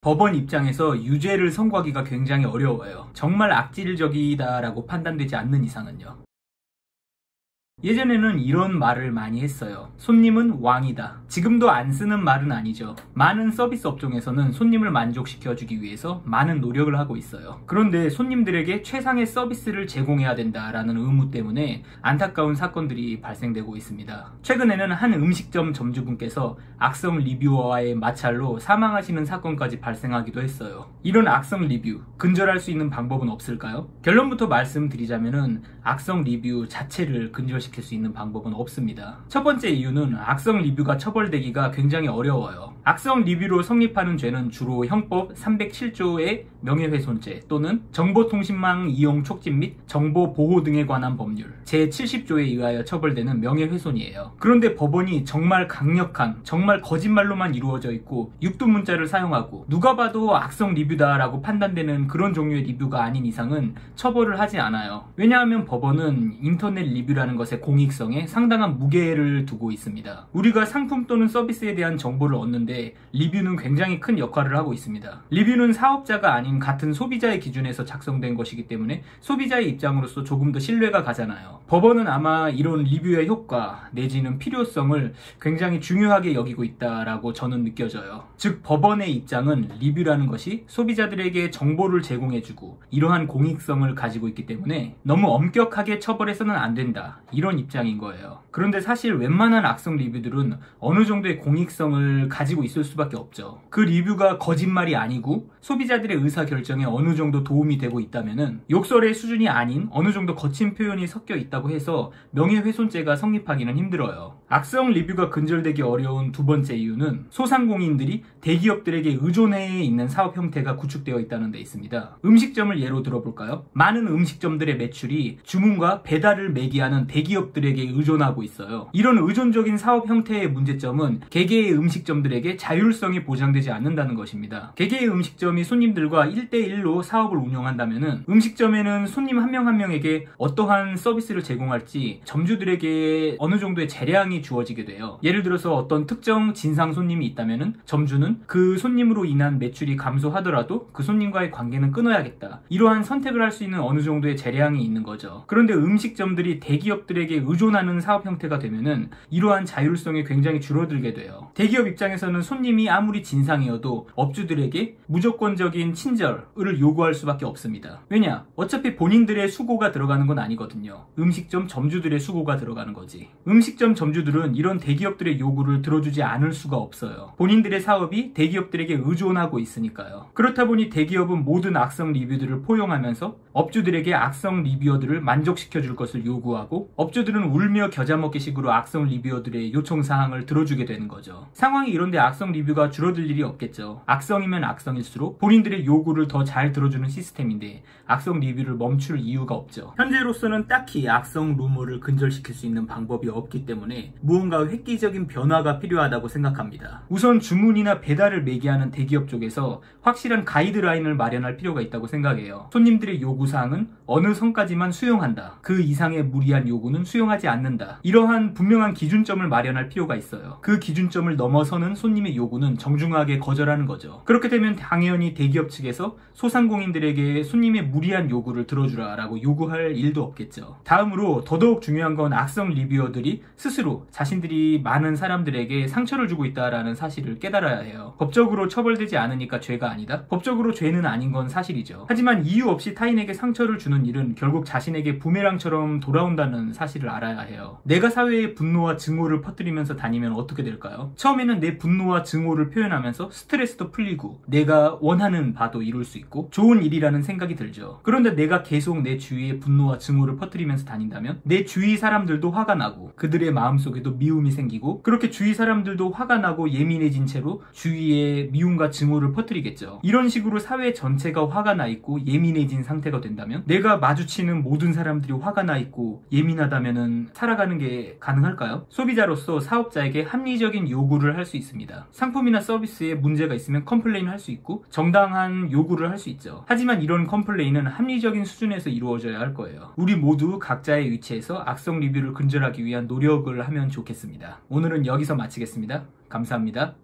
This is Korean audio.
법원 입장에서 유죄를 선고하기가 굉장히 어려워요. 정말 악질적이다라고 판단되지 않는 이상은요. 예전에는 이런 말을 많이 했어요. 손님은 왕이다. 지금도 안 쓰는 말은 아니죠. 많은 서비스 업종에서는 손님을 만족시켜주기 위해서 많은 노력을 하고 있어요. 그런데 손님들에게 최상의 서비스를 제공해야 된다라는 의무 때문에 안타까운 사건들이 발생되고 있습니다. 최근에는 한 음식점 점주분께서 악성 리뷰어와의 마찰로 사망하시는 사건까지 발생하기도 했어요. 이런 악성 리뷰, 근절할 수 있는 방법은 없을까요? 결론부터 말씀드리자면은 악성 리뷰 자체를 근절시킬 수 있는 방법은 없습니다. 첫 번째 이유는 악성 리뷰가 처벌되기가 굉장히 어려워요. 악성 리뷰로 성립하는 죄는 주로 형법 307조의 명예훼손죄 또는 정보통신망 이용 촉진 및 정보보호 등에 관한 법률 제70조에 의하여 처벌되는 명예훼손이에요. 그런데 법원이 정말 강력한, 정말 거짓말로만 이루어져 있고 육두문자를 사용하고 누가 봐도 악성 리뷰다라고 판단되는 그런 종류의 리뷰가 아닌 이상은 처벌을 하지 않아요. 왜냐하면 법원은 인터넷 리뷰라는 것의 공익성에 상당한 무게를 두고 있습니다. 우리가 상품 또는 서비스에 대한 정보를 얻는데 리뷰는 굉장히 큰 역할을 하고 있습니다. 리뷰는 사업자가 아닌 같은 소비자의 기준에서 작성된 것이기 때문에 소비자의 입장으로서 조금 더 신뢰가 가잖아요. 법원은 아마 이런 리뷰의 효과 내지는 필요성을 굉장히 중요하게 여기고 있다라고 저는 느껴져요. 즉 법원의 입장은 리뷰라는 것이 소비자들에게 정보를 제공해주고 이러한 공익성을 가지고 있기 때문에 너무 엄격하게 처벌해서는 안 된다, 이런 입장인 거예요. 그런데 사실 웬만한 악성 리뷰들은 어느 정도의 공익성을 가지고 있을 수밖에 없죠. 그 리뷰가 거짓말이 아니고 소비자들의 의사결정에 어느 정도 도움이 되고 있다면은 욕설의 수준이 아닌 어느 정도 거친 표현이 섞여 있다고 해서 명예훼손죄가 성립하기는 힘들어요. 악성 리뷰가 근절되기 어려운 두 번째 이유는 소상공인들이 대기업들에게 의존해 있는 사업 형태가 구축되어 있다는 데 있습니다. 음식점을 예로 들어볼까요? 많은 음식점들의 매출이 주문과 배달을 매개하는 대기업들에게 의존하고 있어요. 이런 의존적인 사업 형태의 문제점은 개개의 음식점들에게 자율성이 보장되지 않는다는 것입니다. 개개의 음식점이 손님들과 1대1로 사업을 운영한다면 음식점에는 손님 한 명 한 명에게 어떠한 서비스를 제공할지 점주들에게 어느 정도의 재량이 주어지게 돼요. 예를 들어서 어떤 특정 진상 손님이 있다면 점주는 그 손님으로 인한 매출이 감소하더라도 그 손님과의 관계는 끊어야겠다, 이러한 선택을 할 수 있는 어느 정도의 재량이 있는 거죠. 그런데 음식점들이 대기업들에게 의존하는 사업 형태가 되면은 이러한 자율성이 굉장히 줄어들게 돼요. 대기업 입장에서는 손님이 아무리 진상이어도 업주들에게 무조건적인 친절을 요구할 수밖에 없습니다. 왜냐? 어차피 본인들의 수고가 들어가는 건 아니거든요. 음식점 점주들의 수고가 들어가는 거지. 음식점 점주들은 이런 대기업들의 요구를 들어주지 않을 수가 없어요. 본인들의 사업이 대기업들에게 의존하고 있으니까요. 그렇다 보니 대기업은 모든 악성 리뷰들을 포용하면서 업주들에게 악성 리뷰어들을 만족시켜 줄 것을 요구하고 업주들은 울며 겨자 먹기 식으로 악성 리뷰어들의 요청사항을 들어주게 되는 거죠. 상황이 이런데 악성 리뷰가 줄어들 일이 없겠죠. 악성이면 악성일수록 본인들의 요구를 더 잘 들어주는 시스템인데 악성 리뷰를 멈출 이유가 없죠. 현재로서는 딱히 악성 루머를 근절시킬 수 있는 방법이 없기 때문에 무언가 획기적인 변화가 필요하다고 생각합니다. 우선 주문이나 배달을 매개하는 대기업 쪽에서 확실한 가이드라인을 마련할 필요가 있다고 생각해요. 손님들의 요구사항은 어느 선까지만 수용한다, 그 이상의 무리한 요구는 수용하지 않는다, 이러한 분명한 기준점을 마련할 필요가 있어요. 그 기준점을 넘어서는 손님의 요구는 정중하게 거절하는 거죠. 그렇게 되면 당연히 대기업 측에서 소상공인들에게 손님의 무리한 요구를 들어주라 라고 요구할 일도 없겠죠. 다음으로 더더욱 중요한 건 악성 리뷰어들이 스스로 자신들이 많은 사람들에게 상처를 주고 있다라는 사실을 깨달아야 해요. 법적으로 처벌되지 않으니까 죄가 아니다? 법적으로 죄는 아닌 건 사실이죠. 하지만 이유 없이 타인에게 상처를 주는 일은 결국 자신에게 부메랑처럼 돌아온다는 사실을 알아야 해요. 내가 사회에 분노와 증오를 퍼뜨리면서 다니면 어떻게 될까요? 처음에는 내 분노와 증오를 표현하면서 스트레스도 풀리고 내가 원하는 바도 이룰 수 있고 좋은 일이라는 생각이 들죠. 그런데 내가 계속 내 주위에 분노와 증오를 퍼뜨리면서 다닌다면 내 주위 사람들도 화가 나고 그들의 마음속에도 미움이 생기고 그렇게 주위 사람들도 화가 나고 예민해진 채로 주위에 미움과 증오를 퍼뜨리겠죠. 이런 식으로 사회 전체가 화가 나 있고 예민해진 상태가 된다면 내가 마주치는 모든 사람들이 화가 나 있고 예민하다면은 살아가는 게 가능할까요? 소비자로서 사업자에게 합리적인 요구를 할 수 있습니다. 상품이나 서비스에 문제가 있으면 컴플레인을 할 수 있고 정당한 요구를 할 수 있죠. 하지만 이런 컴플레인은 합리적인 수준에서 이루어져야 할 거예요. 우리 모두 각자의 위치에서 악성 리뷰를 근절하기 위한 노력을 하면 좋겠습니다. 오늘은 여기서 마치겠습니다. 감사합니다.